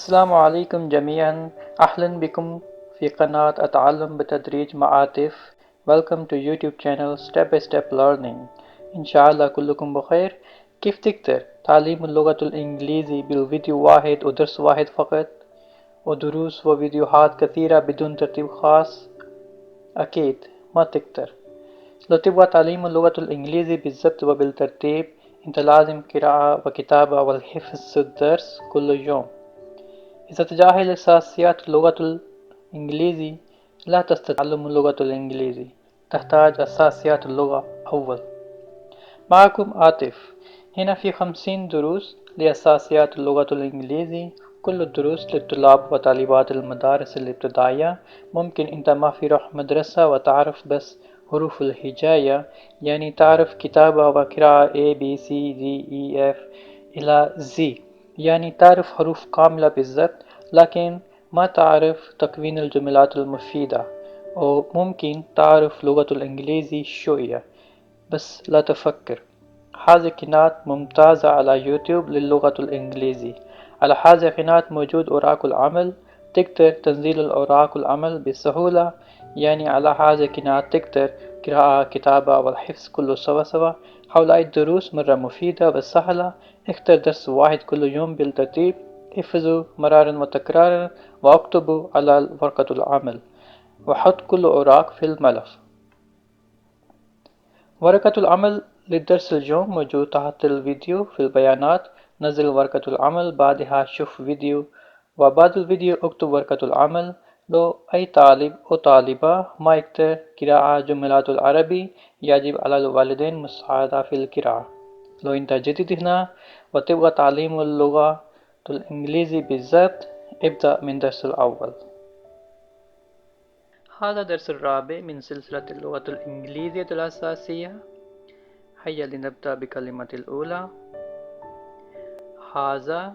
السلام عليكم جميعا. أهلا بكم في قناة التعلم بتدريج مع Atif. Welcome to YouTube channel Step by Step Learning. إن شاء الله كلكم بخير. كيف تقدر تعليم اللغة الإنجليزية بالفيديو واحد ودرس واحد فقط، ودروس وفيديوهات كثيرة بدون ترتيب خاص؟ أكيد ما تقدر. لو تبغى تعليم اللغة الإنجليزية بالضبط وبالترتيب، أنت لازم قراءة وكتابة والحفظ الدرس كل يوم. إذا تجاهل أساسيات اللغة الإنجليزية لا تستطيع تعلم اللغة الإنجليزية. تحتاج أساسيات اللغة أول. معكم عاطف. هنا في 50 دروس لأساسيات اللغة الإنجليزية. كل الدروس للطلاب وطالبات المدارس الابتدائية. ممكن أنت ما في روح مدرسة وتعرف بس حروف الهجاية، يعني تعرف كتابة وقراءة A B C D E F إلى Z، يعني تعرف حروف كاملة بالضبط، لكن ما تعرف تكوين الجملات المفيدة. أو ممكن تعرف لغة الإنجليزي شوية بس لا تفكر. هذه قناة ممتازة على يوتيوب للغة الإنجليزية. على هذه القناة موجود أوراق العمل، تقدر تنزيل الأوراق العمل بسهولة. يعني على هذه القناة تقدر قراءة كتابة والحفظ كله سوا. هؤلاء الدروس مرة مفيدة وسهلة. اختر درس واحد كل يوم بالترتيب، احفظوا مرارا وتكرارا واكتبوا على ورقة العمل، وحط كل أوراق في الملف. ورقة العمل للدرس اليوم موجود تحت الفيديو في البيانات. نزل ورقة العمل، بعدها شوف فيديو، وبعد الفيديو اكتب ورقة العمل. لو أي طالب أو طالبة ما يقدر قراءة جملات العربي، يجب على الوالدين مساعدة في القراءة. لو أنت جديد هنا وتبغى تعليم اللغة الإنجليزي بالذات، ابدأ من درس الأول. هذا درس الرابع من سلسلة اللغة الإنجليزية الأساسية. هيا لنبدأ بكلمة الأولى. هذا.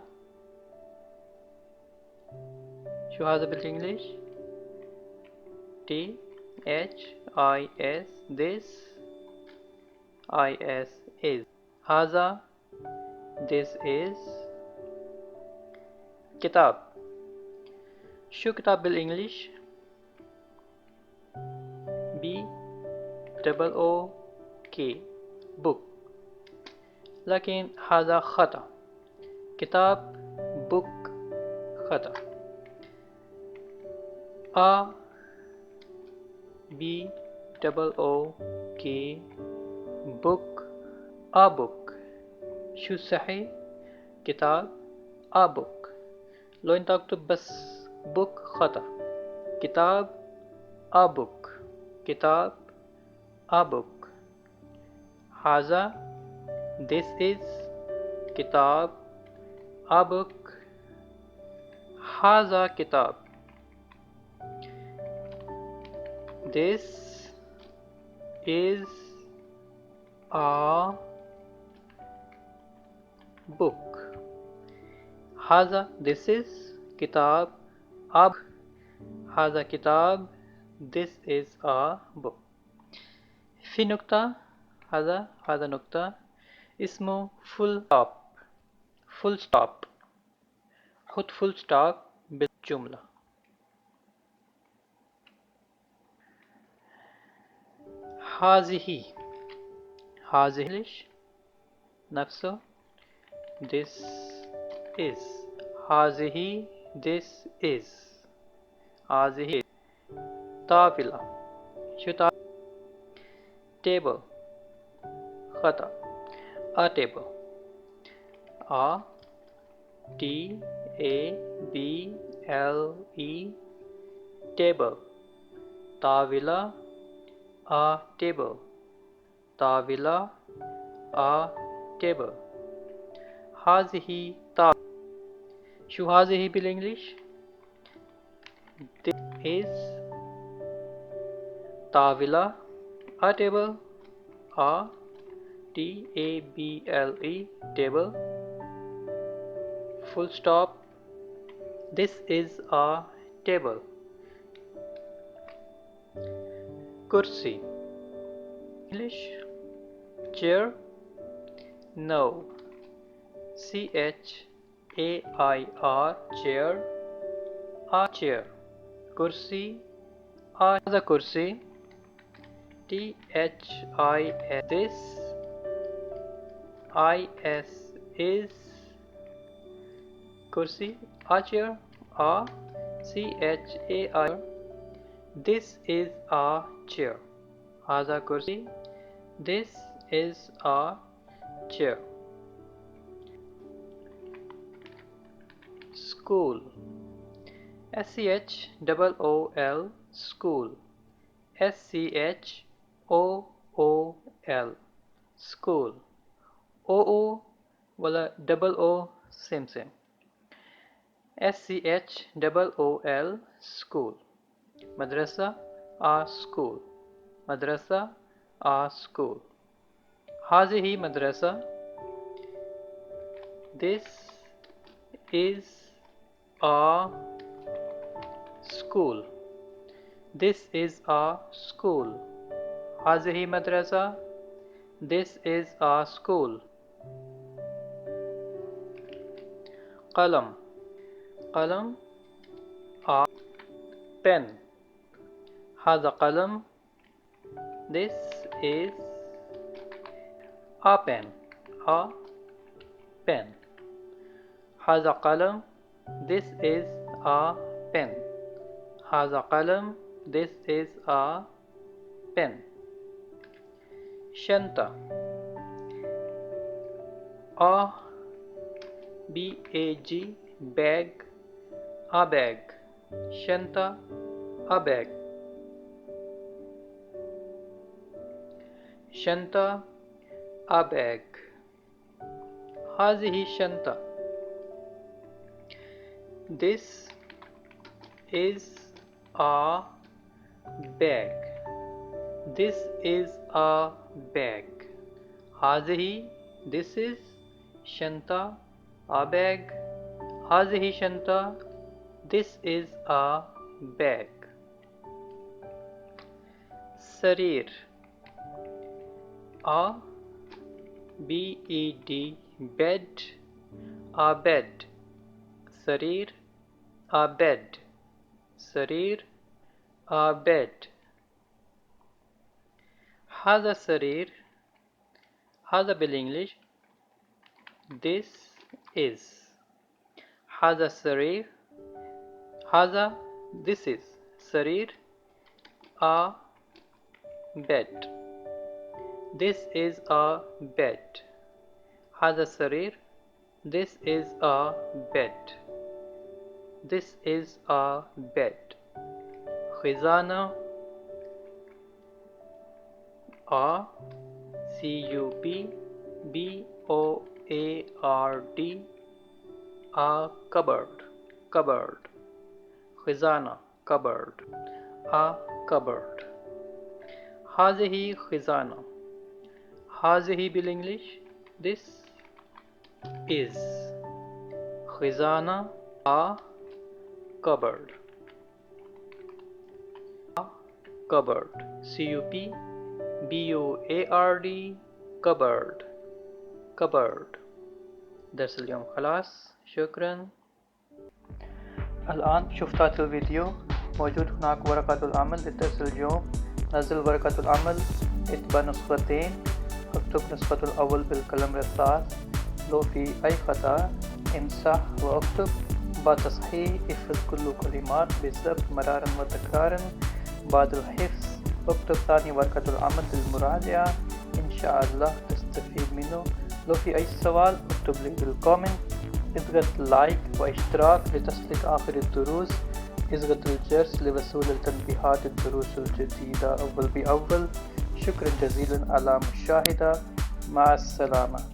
شو هذا بالإنجليش؟ T H I S. This I S is. هذا. This is. كتاب. شو كتاب بالإنجليش؟ B double O K. book. لكن هذا خطأ. كتاب book خطأ. A B double O K book. A book. شو صحيح؟ كتاب A book. لو انت اكتب بس book خطأ. كتاب A book. كتاب A book. هذا. This is. كتاب A book. هذا كتاب. This is a book. هذا. This is كتاب A book. هذا كتاب. This is a book. في نقطة. هذا نقطة اسمه full stop. full stop. حط full stop بالجملة. هذه. هذه نفسه. This is. هذه. This is. هذه. طاولة. شو طاولة؟ table. خطأ. a table. a t a b l e. table. طاولة. a table. طاولة. a table. هذه طاولة. شو هذه بالإنجليش؟ This is طاولة. A table. A T-A-B-L-E table. Full stop. This is a table. Kursi. English. Chair. No. C-H-A-I-R chair. A chair. Kursi. A the kursi. T-H-I-S this. I-S is kursi. A chair. A C-H-A-I. This is a chair. هذا kursi. This is a chair. School. S-C-H-O-O-L school. S-C-H-O-O-L school. O-O ولا double O same. S-C-H-O-O-L school. Madrasa a school. Madrasa a school. هذه مدرسة. This is a school. This is a school. هذه مدرسة. This is a school. قلم. قلم a pen. هذا قلم. This is a pen. A pen. هذا قلم. This is a pen. هذا قلم. This is a pen. شنطة. A B-A-G bag. A bag. شنطة a bag. شنطة a bag. هذه شنطة. This is a bag. This is a bag. هذه this is شنطة a bag. هذه شنطة. This is a bag. سرير. A B-E-D bed. A bed. سرير a bed. سرير a bed. هذا سرير. هذا بالإنجليش. This is. هذا سرير. هذا this is. سرير a bed. This is a bed. هذا سرير. This is a bed. This is a bed. خزانة A C-U-P B-O-A-R-D A cupboard. Cupboard. خزانة cupboard. A cupboard. هذه خزانة. هذه بالإنجليش. This is. خزانة a cupboard. A cupboard. C-U-P B-U-A-R-D cupboard. cupboard. درس اليوم خلاص. شكرا. الآن شفتات الفيديو. موجود هناك ورقة العمل للدرس اليوم. نزل ورقة العمل. اتبع نسختين. اكتب نسخة الأول بالقلم الرصاص. لو في أي خطأ امسح واكتب. بعد تصحيح احفظ كل كلمات بالضبط مرارا وتكرارا. بعد الحفظ اكتب ثاني ورقة العمل للمراجعة. إن شاء الله تستفيد منه. لو في أي سؤال اكتب لي بالكومنت. اضغط لايك واشتراك لتصلك آخر الدروس. اضغط الجرس لوصول التنبيهات الدروس الجديدة أول بأول. شكرا جزيلا على مشاهدة. مع السلامة.